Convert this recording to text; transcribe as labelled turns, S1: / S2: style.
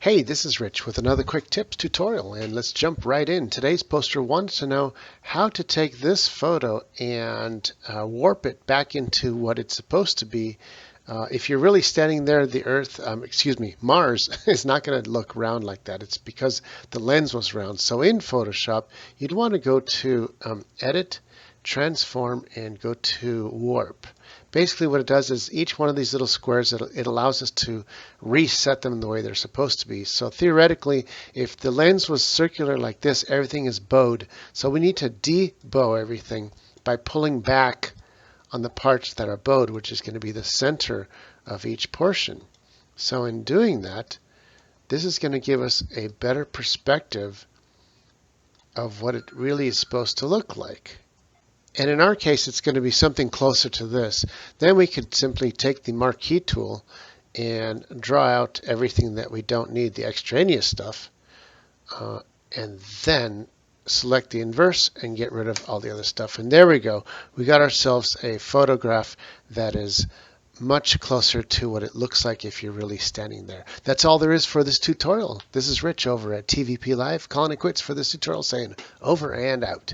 S1: Hey, this is Rich with another quick tips tutorial, and let's jump right in. Today's poster wants to know how to take this photo and warp it back into what it's supposed to be. If you're really standing there, the Earth, Mars is not going to look round like that. It's because the lens was round. So in Photoshop, you'd want to go to Edit, Transform, and go to Warp. Basically what it does is each one of these little squares, it allows us to reset them the way they're supposed to be. So theoretically, if the lens was circular like this, everything is bowed. So we need to de-bow everything by pulling back on the parts that are bowed, which is going to be the center of each portion. So in doing that, this is going to give us a better perspective of what it really is supposed to look like. And in our case, it's going to be something closer to this. Then we could simply take the marquee tool and draw out everything that we don't need, the extraneous stuff, and then select the inverse and get rid of all the other stuff. And there we go. We got ourselves a photograph that is much closer to what it looks like if you're really standing there. That's all there is for this tutorial. This is Rich over at TVP Live, calling it quits for this tutorial, saying over and out.